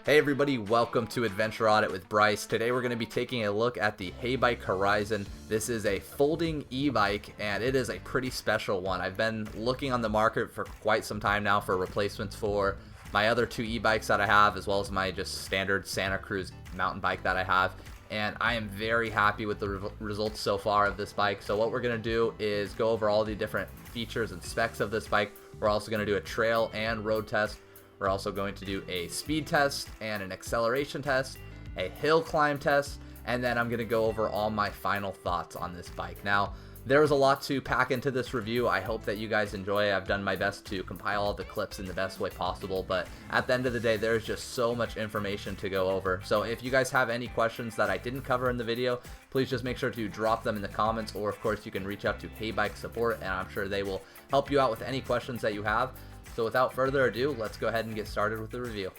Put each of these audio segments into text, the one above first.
Hey everybody, welcome to Adventure Audit with Bryce. Today we're going to be taking a look at the Heybike Horizon. This is a folding e-bike and it is a pretty special one. I've been looking on the market for quite some time now for replacements for my other two e-bikes that I have, as well as my just standard Santa Cruz mountain bike that I have. And I am very happy with the results so far of this bike. So what we're going to do is go over all the different features and specs of this bike. We're also going to do a trail and road test. We're also going to do a speed test and an acceleration test, a hill climb test, and then I'm going to go over all my final thoughts on this bike. Now, there's a lot to pack into this review. I hope that you guys enjoy it. I've done my best to compile all the clips in the best way possible, but at the end of the day, there's just so much information to go over. So if you guys have any questions that I didn't cover in the video, please just make sure to drop them in the comments, or of course you can reach out to Heybike support and I'm sure they will help you out with any questions that you have. So without further ado, let's go ahead and get started with the review.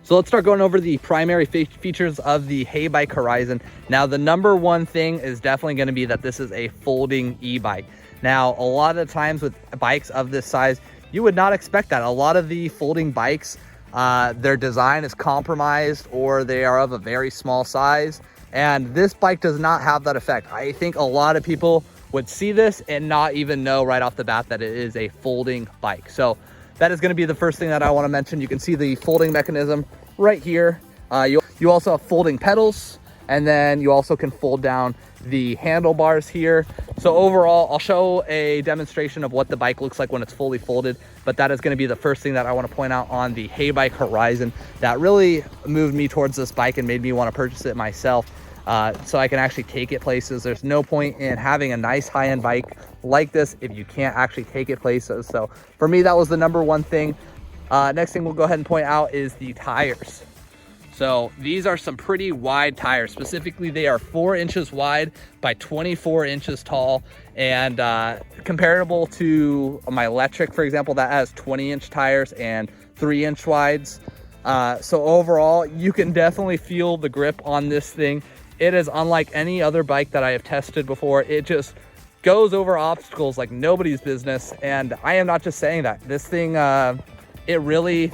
So let's start going over the primary features of the Heybike Horizon. Now, the number one thing is definitely going to be that this is a folding e-bike. Now, a lot of the times with bikes of this size, you would not expect that. A lot of the folding bikes, their design is compromised or they are of a very small size. And this bike does not have that effect. I think a lot of people would see this and not even know right off the bat that it is a folding bike. So that is going to be the first thing that I want to mention. You can see the folding mechanism right here. You also have folding pedals, and then you also can fold down the handlebars here. So overall, I'll show a demonstration of what the bike looks like when it's fully folded, but that is going to be the first thing that I want to point out on the Heybike Horizon that really moved me towards this bike and made me want to purchase it myself. So I can actually take it places. There's no point in having a nice high-end bike like this if you can't actually take it places. So for me, that was the number one thing. Next thing we'll go ahead and point out is the tires. So these are some pretty wide tires. Specifically, they are 4 inches wide by 24 inches tall, and comparable to my Letric, for example, that has 20-inch tires and 3-inch wides. So overall, you can definitely feel the grip on this thing. It is unlike any other bike that I have tested before. It just goes over obstacles like nobody's business. And I am not just saying that. This thing, it really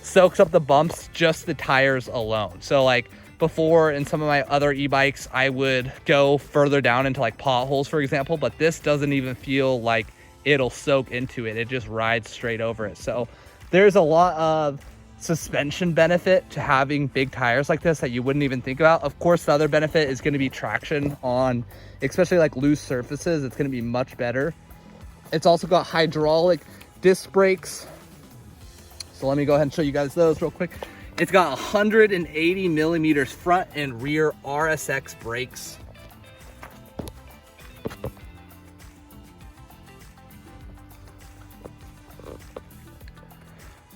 soaks up the bumps, just the tires alone. So like before in some of my other e-bikes, I would go further down into like potholes, for example, but this doesn't even feel like it'll soak into it. It just rides straight over it. So there's a lot of suspension benefit to having big tires like this that you wouldn't even think about. Of course, the other benefit is going to be traction on especially like loose surfaces. It's going to be much better. It's also got hydraulic disc brakes. So let me go ahead and show you guys those real quick. It's got 180 millimeters front and rear RSX brakes.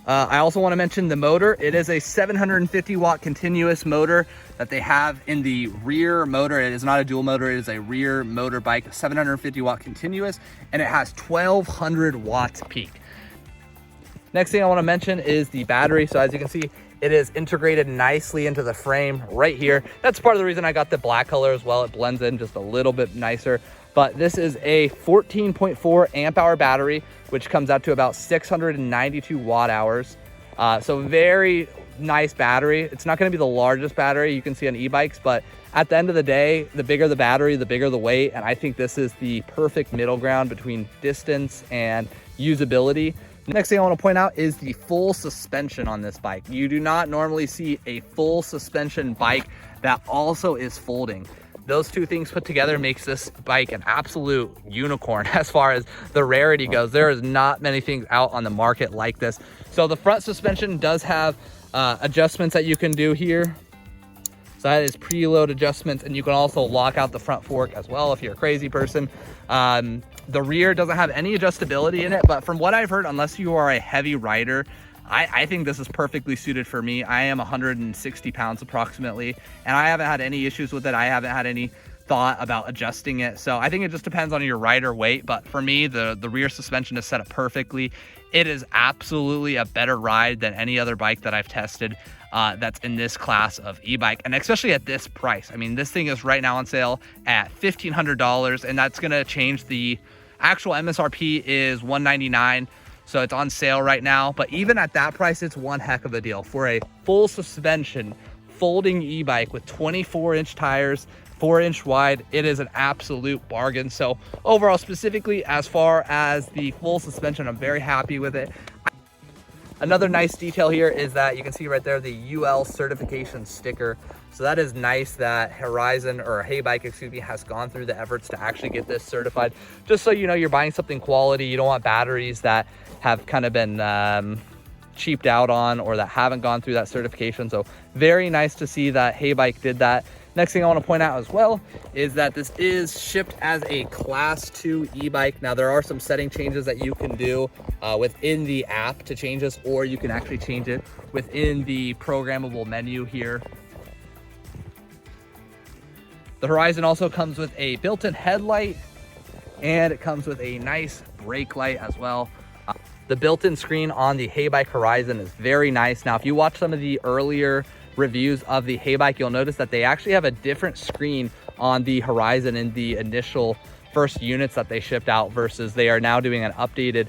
I also want to mention the motor. It is a 750 watt continuous motor that they have in the rear motor. It is not a dual motor, it is a rear motor bike, 750 watt continuous, and it has 1200 watts peak. Next thing I want to mention is the battery. So as you can see, it is integrated nicely into the frame right here. That's part of the reason I got the black color as well. It blends in just a little bit nicer. But this is a 14.4 amp hour battery, which comes out to about 692 watt hours. So very nice battery. It's not going to be the largest battery you can see on e-bikes, but at the end of the day, the bigger the battery, the bigger the weight. And I think this is the perfect middle ground between distance and usability. Next thing I want to point out is the full suspension on this bike. You do not normally see a full suspension bike that also is folding. Those two things put together makes this bike an absolute unicorn as far as the rarity goes. There is not many things out on the market like this. So the front suspension does have adjustments that you can do here. So that is preload adjustments, and you can also lock out the front fork as well if you're a crazy person. The rear doesn't have any adjustability in it, but from what I've heard, unless you are a heavy rider, I think this is perfectly suited for me. I am 160 pounds approximately, and I haven't had any issues with it. I haven't had any thought about adjusting it. So I think it just depends on your rider weight. But for me, the rear suspension is set up perfectly. It is absolutely a better ride than any other bike that I've tested that's in this class of e-bike, and especially at this price. I mean, this thing is right now on sale at $1,500, and that's going to change. The actual MSRP is $199. So it's on sale right now, but even at that price, it's one heck of a deal for a full suspension folding e-bike with 24-inch tires, 4-inch wide. It is an absolute bargain. So overall, specifically as far as the full suspension, I'm very happy with it. Another nice detail here is that you can see right there the UL certification sticker. So that is nice that Horizon, or Heybike, excuse me, has gone through the efforts to actually get this certified. Just so you know you're buying something quality. You don't want batteries that have kind of been cheaped out on or that haven't gone through that certification. So very nice to see that Heybike did that. Next thing I want to point out as well is that this is shipped as a Class 2 e-bike. Now there are some setting changes that you can do within the app to change this, or you can actually change it within the programmable menu here. The Horizon also comes with a built-in headlight, and it comes with a nice brake light as well. The built-in screen on the Heybike Horizon is very nice. Now, if you watch some of the earlier reviews of the Heybike, you'll notice that they actually have a different screen on the Horizon in the initial first units that they shipped out, versus they are now doing an updated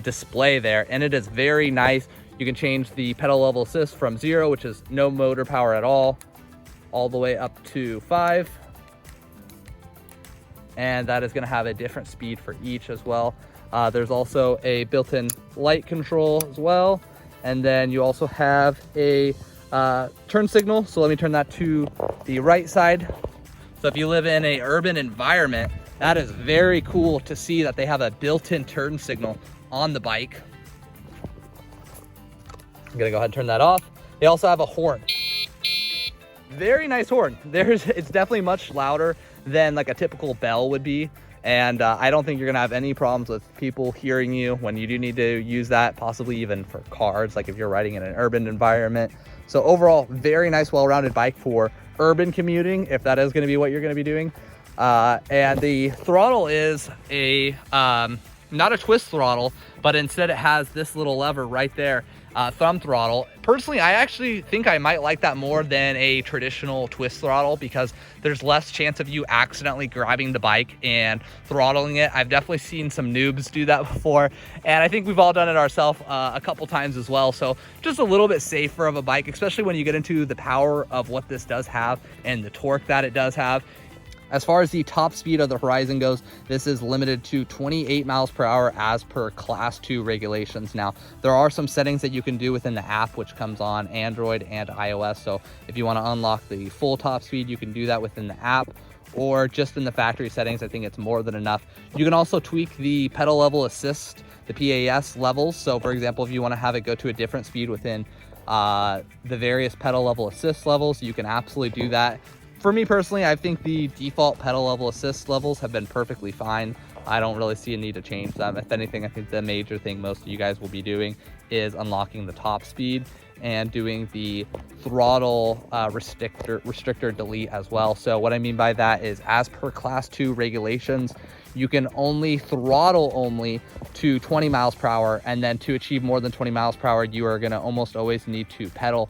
display there, and it is very nice. You can change the pedal level assist from 0, which is no motor power at all the way up to 5, and that is going to have a different speed for each as well. There's also a built-in light control as well, and then you also have a turn signal. So let me turn that to the right side. So if you live in an urban environment, that is very cool to see that they have a built-in turn signal on the bike. I'm gonna go ahead and turn that off. They also have a horn. Very nice horn. It's definitely much louder than like a typical bell would be. And I don't think you're gonna have any problems with people hearing you when you do need to use that, possibly even for cars, like if you're riding in an urban environment. So overall, very nice, well-rounded bike for urban commuting, if that is gonna be what you're gonna be doing. And the throttle is a, not a twist throttle, but instead it has this little lever right there, thumb throttle. Personally, I actually think I might like that more than a traditional twist throttle, because there's less chance of you accidentally grabbing the bike and throttling it. I've definitely seen some noobs do that before, and I think we've all done it ourselves a couple times as well. So just a little bit safer of a bike, especially when you get into the power of what this does have and the torque that it does have. As far as the top speed of the Horizon goes, this is limited to 28 miles per hour as per Class 2 regulations. Now, there are some settings that you can do within the app, which comes on Android and iOS. So if you want to unlock the full top speed, you can do that within the app, or just in the factory settings. I think it's more than enough. You can also tweak the pedal level assist, the PAS levels. So for example, if you want to have it go to a different speed within the various pedal level assist levels, you can absolutely do that. For me personally, I think the default pedal level assist levels have been perfectly fine. I don't really see a need to change them. If anything, I think the major thing most of you guys will be doing is unlocking the top speed and doing the throttle restrictor delete as well. So what I mean by that is, as per Class 2 regulations, you can only throttle only to 20 miles per hour, and then to achieve more than 20 miles per hour, you are gonna almost always need to pedal.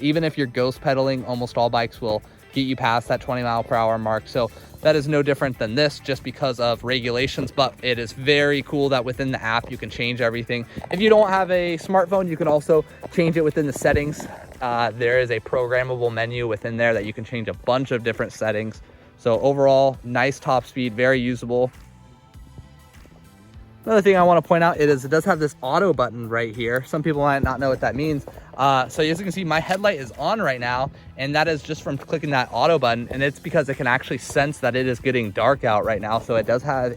Even if you're ghost pedaling, almost all bikes will get you past that 20 mile per hour mark. So that is no different than this, just because of regulations. But it is very cool that within the app you can change everything. If you don't have a smartphone, you can also change it within the settings. There is a programmable menu within there that you can change a bunch of different settings. So overall, nice top speed, very usable. Another thing I want to point out is it does have this auto button right here. Some people might not know what that means. So as you can see, my headlight is on right now, and that is just from clicking that auto button, and it's because it can actually sense that it is getting dark out right now. So it does have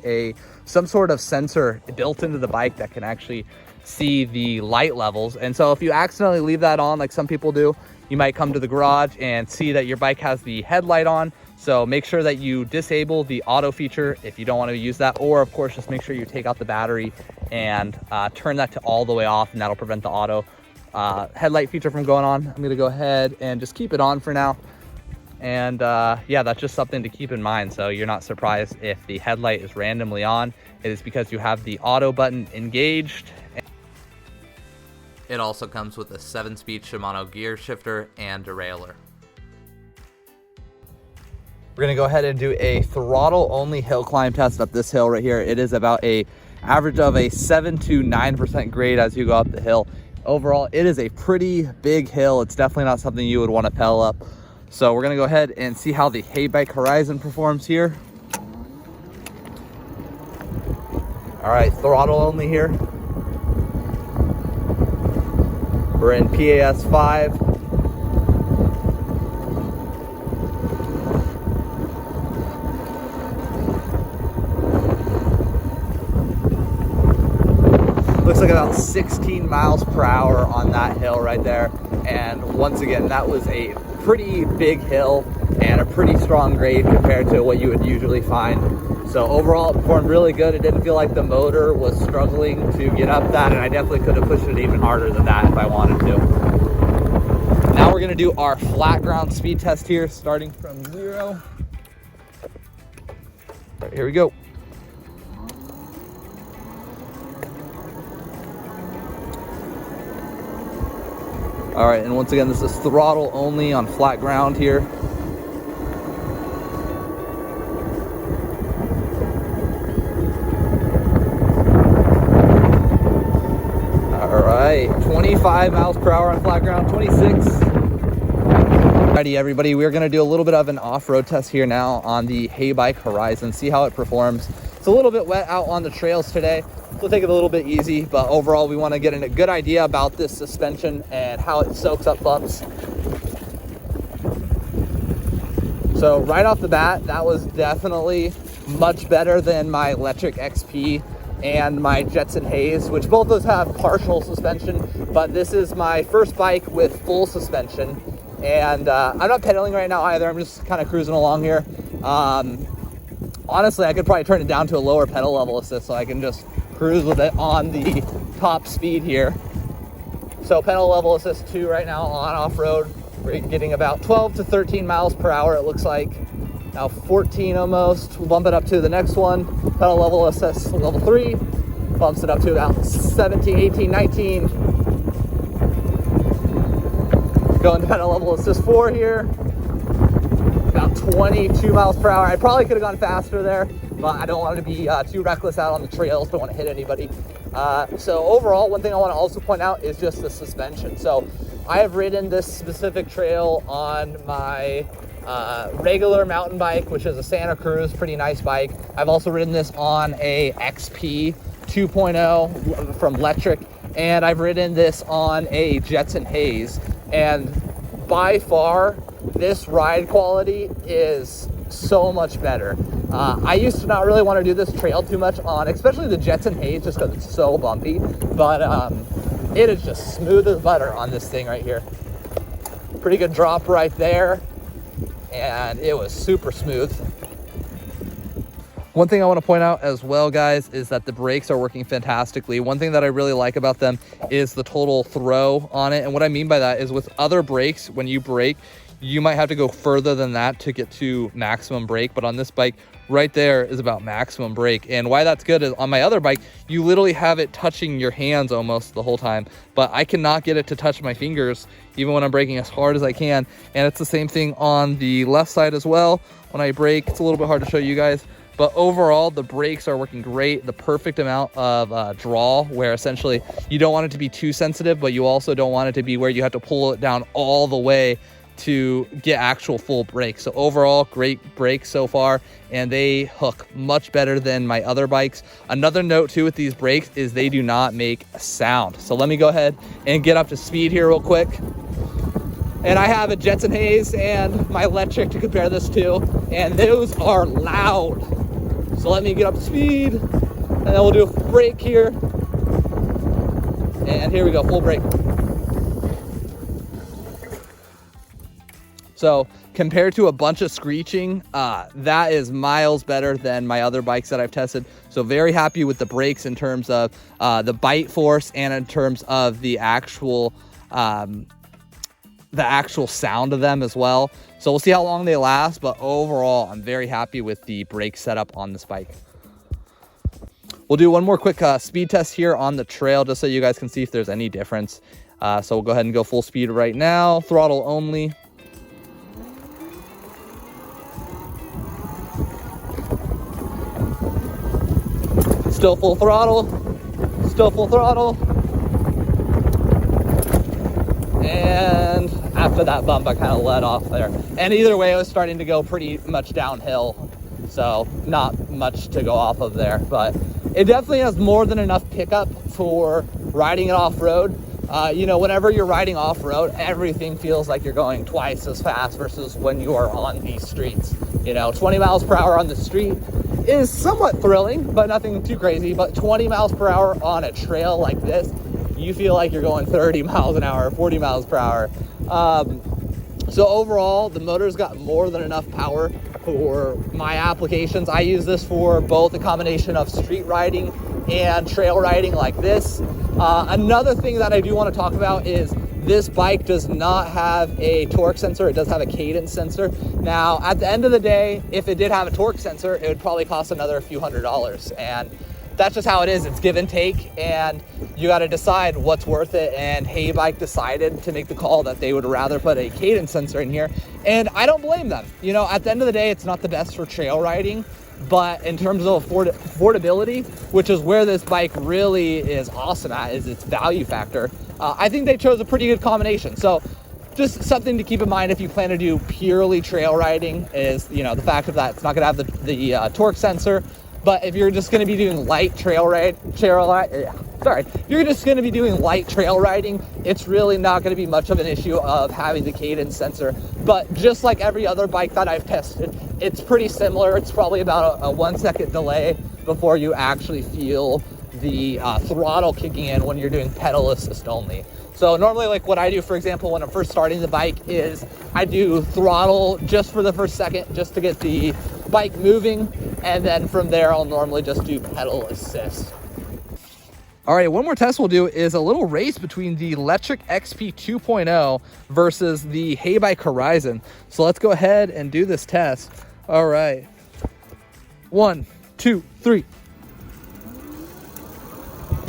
some sort of sensor built into the bike that can actually see the light levels. And so if you accidentally leave that on, like some people do, you might come to the garage and see that your bike has the headlight on. So make sure that you disable the auto feature if you don't want to use that, or of course just make sure you take out the battery and turn that to all the way off, and that'll prevent the auto headlight feature from going on. I'm gonna go ahead and just keep it on for now. And yeah, that's just something to keep in mind. So you're not surprised if the headlight is randomly on. It is because you have the auto button engaged. It also comes with a 7-speed Shimano gear shifter and derailleur. We're gonna go ahead and do a throttle only hill climb test up this hill right here. It is about a average of a 7 to 9% grade as you go up the hill. Overall, it is a pretty big hill. It's definitely not something you would want to pedal up. So we're gonna go ahead and see how the Heybike Horizon performs here. All right, throttle only here. We're in PAS 5. Looks like about 16 miles per hour on that hill right there. And once again, that was a pretty big hill and a pretty strong grade compared to what you would usually find. So overall, it performed really good. It didn't feel like the motor was struggling to get up that, and I definitely could have pushed it even harder than that if I wanted to. Now we're gonna do our flat ground speed test here, starting from 0. All right, here we go. All right, and once again, this is throttle only on flat ground here. All right, 25 miles per hour on flat ground, 26. Alrighty, everybody, we're gonna do a little bit of an off-road test here now on the Heybike Horizon, see how it performs. It's a little bit wet out on the trails today. We'll take it a little bit easy, but overall we want to get a good idea about this suspension and how it soaks up bumps. So right off the bat, that was definitely much better than my Letric XP and my Jetson Haze, which both those have partial suspension, but this is my first bike with full suspension. And I'm not pedaling right now either. I'm just kind of cruising along here. Honestly, I could probably turn it down to a lower pedal level assist so I can just cruise with it on the top speed here. So pedal level assist 2 right now on off-road. We're getting about 12 to 13 miles per hour, it looks like. Now 14 almost. We'll bump it up to the next one. Pedal level assist level 3. Bumps it up to about 17, 18, 19. Going to pedal level assist 4 here. About 22 miles per hour. I probably could have gone faster there, but I don't want to be too reckless out on the trails. Don't want to hit anybody. So overall, one thing I want to also point out is just the suspension. So I have ridden this specific trail on my regular mountain bike, which is a Santa Cruz, pretty nice bike. I've also ridden this on a XP 2.0 from Letric, and I've ridden this on a Jetson Haze. And by far, this ride quality is so much better. I used to not really want to do this trail too much on, especially the Jetson Haze, just because it's so bumpy, but it is just smooth as butter on this thing right here. Pretty good drop right there, and it was super smooth. One thing I want to point out as well, guys, is that the brakes are working fantastically. One thing that I really like about them is the total throw on it. And what I mean by that is with other brakes, when you brake, you might have to go further than that to get to maximum brake. But on this bike, right there is about maximum brake. And why that's good is on my other bike, you literally have it touching your hands almost the whole time. But I cannot get it to touch my fingers, even when I'm braking as hard as I can. And it's the same thing on the left side as well. When I brake, it's a little bit hard to show you guys. But overall, the brakes are working great. The perfect amount of draw, where essentially you don't want it to be too sensitive, but you also don't want it to be where you have to pull it down all the way to get actual full brake. So overall, great brakes so far, and they hook much better than my other bikes. Another note too with these brakes is they do not make a sound. So let me go ahead and get up to speed here real quick. And I have a Jetson Haze and my Letric to compare this to, and those are loud. So let me get up to speed, and then we'll do a brake here. And here we go, full brake. So compared to a bunch of screeching, that is miles better than my other bikes that I've tested. So very happy with the brakes in terms of the bite force and in terms of the actual sound of them as well. So we'll see how long they last, but overall, I'm very happy with the brake setup on this bike. We'll do one more quick speed test here on the trail, just so you guys can see if there's any difference. So we'll go ahead and go full speed right now, throttle only. Still full throttle. Still full throttle. And after that bump, I kind of let off there. And either way, it was starting to go pretty much downhill. So not much to go off of there. But it definitely has more than enough pickup for riding it off-road. You know, whenever you're riding off-road, everything feels like you're going twice as fast versus when you are on these streets. You know, 20 miles per hour on the street is somewhat thrilling, but nothing too crazy. But 20 miles per hour on a trail like this, you feel like you're going 30 miles an hour, 40 miles per hour. So overall, the motor's got more than enough power for my applications. I use this for both a combination of street riding and trail riding like this. Another thing that I do want to talk about is this bike does not have a torque sensor. It does have a cadence sensor. Now, at the end of the day, if it did have a torque sensor, it would probably cost another few $100s. And that's just how it is. It's give and take, and you got to decide what's worth it. And Heybike decided to make the call that they would rather put a cadence sensor in here, and I don't blame them. You know, at the end of the day, it's not the best for trail riding, but in terms of affordability, which is where this bike really is awesome at, is its value factor. I think they chose a pretty good combination. So just something to keep in mind if you plan to do purely trail riding is, you know, the fact of that it's not going to have the torque sensor. But if you're just going to be doing light if you're just going to be doing light trail riding, it's really not going to be much of an issue of having the cadence sensor. But just like every other bike that I've tested, it's pretty similar. It's probably about a 1 second delay before you actually feel the throttle kicking in when you're doing pedal assist only. So normally, like what I do, for example, when I'm first starting the bike is I do throttle just for the first second, just to get the bike moving. And then from there, I'll normally just do pedal assist. All right, one more test we'll do is a little race between the Letric XP 2.0 versus the Heybike Horizon. So let's go ahead and do this test. All right. 1, 2, 3.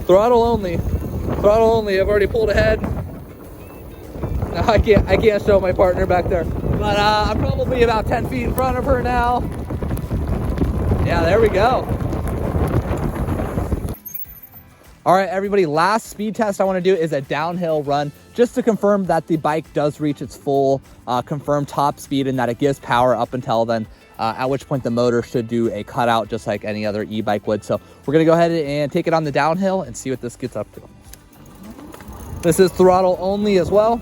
Throttle only. Throttle only. I've already pulled ahead. No, I can't show my partner back there. But I'm probably about 10 feet in front of her now. Yeah, there we go. All right, everybody, last speed test I want to do is a downhill run just to confirm that the bike does reach its full confirmed top speed and that it gives power up until then, at which point the motor should do a cutout just like any other e-bike would. So we're going to go ahead and take it on the downhill and see what this gets up to. This is throttle only as well.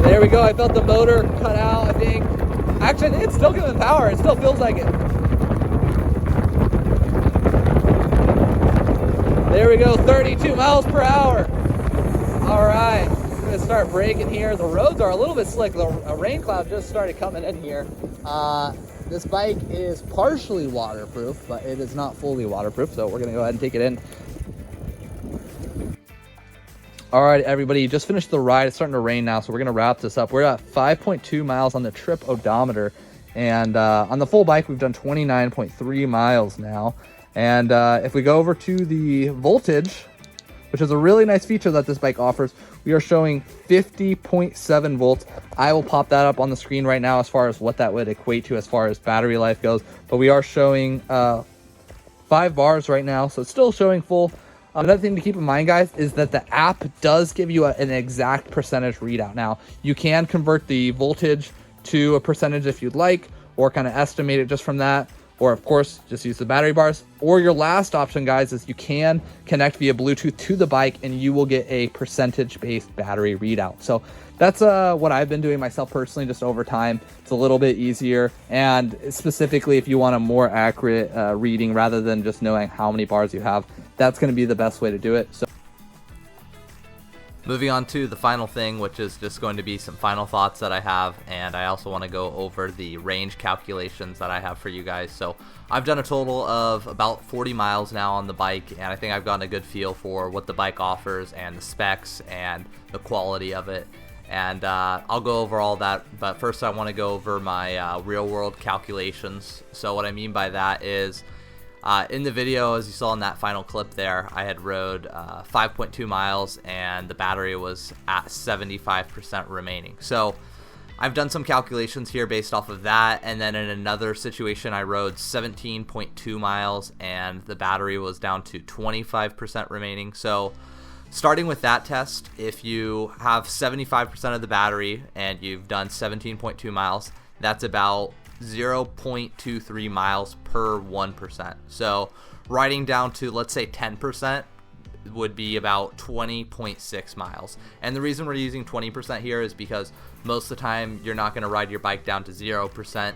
There we go. I felt the motor cut out, I think. Actually, it's still giving power. It still feels like it. There we go. 32 miles per hour. All right. I'm going to start braking here. The roads are a little bit slick. A rain cloud just started coming in here. This bike is partially waterproof, but it is not fully waterproof. So we're going to go ahead and take it in. All right, everybody, just finished the ride. It's starting to rain now, so we're going to wrap this up. We're at 5.2 miles on the trip odometer, and on the full bike, we've done 29.3 miles now. And if we go over to the voltage, which is a really nice feature that this bike offers, we are showing 50.7 volts. I will pop that up on the screen right now as far as what that would equate to as far as battery life goes. But we are showing 5 bars right now, so it's still showing full. Another thing to keep in mind, guys, is that the app does give you an exact percentage readout. Now, you can convert the voltage to a percentage if you'd like, or kind of estimate it just from that, or of course, just use the battery bars. Or your last option, guys, is you can connect via Bluetooth to the bike and you will get a percentage-based battery readout. So that's what I've been doing myself personally, just over time. It's a little bit easier, and specifically if you want a more accurate reading rather than just knowing how many bars you have, that's going to be the best way to do it. So moving on to the final thing, which is just going to be some final thoughts that I have, and I also want to go over the range calculations that I have for you guys. So I've done a total of about 40 miles now on the bike, and I think I've gotten a good feel for what the bike offers and the specs and the quality of it. And I'll go over all that, but first I want to go over my real world calculations. So what I mean by that is In the video, as you saw in that final clip there, I had rode 5.2 miles and the battery was at 75% remaining. So I've done some calculations here based off of that, and then in another situation I rode 17.2 miles and the battery was down to 25% remaining. So starting with that test, if you have 75% of the battery and you've done 17.2 miles, that's about 0.23 miles per 1%. So riding down to, let's say, 10% would be about 20.6 miles. And the reason we're using 20% here is because most of the time you're not going to ride your bike down to 0%.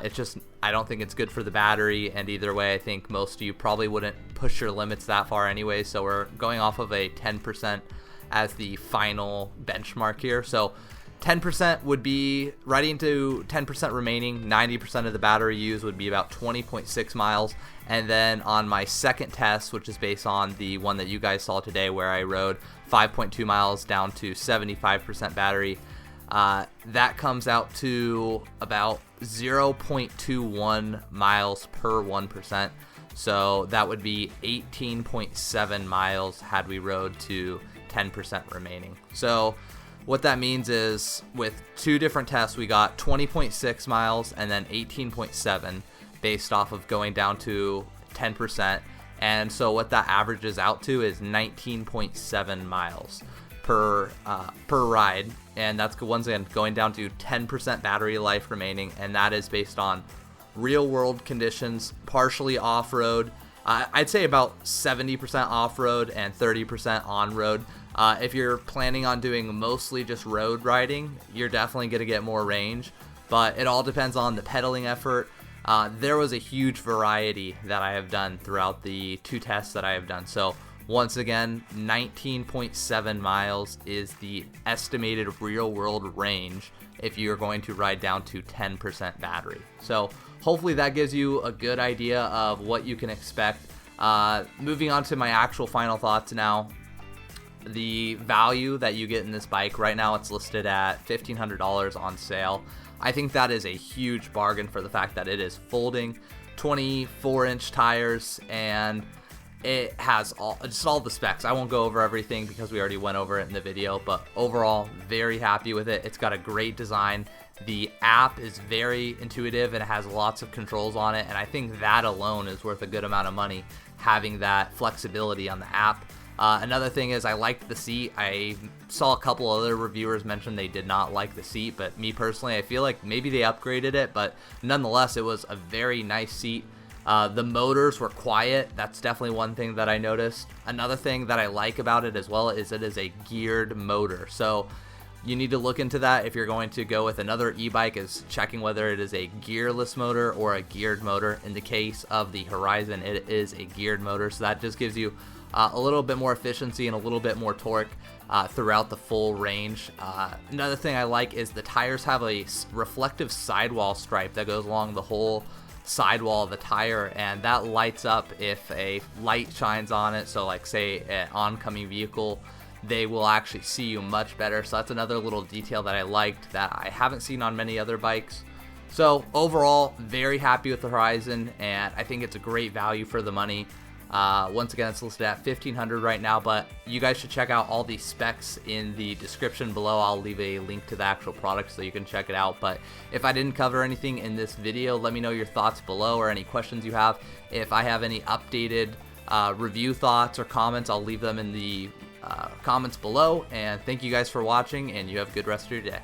It's just, I don't think it's good for the battery, and either way I think most of you probably wouldn't push your limits that far anyway, so we're going off of a 10% as the final benchmark here. So 10% would be riding to 10% remaining, 90% of the battery used would be about 20.6 miles. And then on my second test, which is based on the one that you guys saw today where I rode 5.2 miles down to 75% battery, that comes out to about 0.21 miles per 1%. So that would be 18.7 miles had we rode to 10% remaining. So what that means is with two different tests, we got 20.6 miles and then 18.7 based off of going down to 10%. And so what that averages out to is 19.7 miles per ride. And that's, once again, going down to 10% battery life remaining. And that is based on real world conditions, partially off-road. I'd say about 70% off-road and 30% on-road. If you're planning on doing mostly just road riding, you're definitely going to get more range, but it all depends on the pedaling effort. There was a huge variety that I have done throughout the two tests that I have done. So once again, 19.7 miles is the estimated real world range if you're going to ride down to 10% battery. So hopefully that gives you a good idea of what you can expect. Moving on to my actual final thoughts now. The value that you get in this bike right now, it's listed at $1,500 on sale. I think that is a huge bargain for the fact that it is folding, 24-inch tires, and it has just all the specs. I won't go over everything because we already went over it in the video, but overall, very happy with it. It's got a great design. The app is very intuitive and it has lots of controls on it, and I think that alone is worth a good amount of money, having that flexibility on the app. Another thing is I liked the seat. I saw a couple other reviewers mention they did not like the seat, but me personally, I feel like maybe they upgraded it, but nonetheless, it was a very nice seat. The motors were quiet. That's definitely one thing that I noticed. Another thing that I like about it as well is it is a geared motor. So you need to look into that if you're going to go with another e-bike, is checking whether it is a gearless motor or a geared motor. In the case of the Horizon, it is a geared motor, so that just gives you a little bit more efficiency and a little bit more torque throughout the full range. Another thing I like is the tires have a reflective sidewall stripe that goes along the whole sidewall of the tire, and that lights up if a light shines on it. So like say an oncoming vehicle, they will actually see you much better. So that's another little detail that I liked that I haven't seen on many other bikes. So overall, very happy with the Horizon, and I think it's a great value for the money. Once again, it's listed at $1,500 right now, but you guys should check out all the specs in the description below. I'll leave a link to the actual product so you can check it out. But if I didn't cover anything in this video, let me know your thoughts below or any questions you have. If I have any updated review thoughts or comments, I'll leave them in the comments below. And thank you guys for watching, and you have a good rest of your day.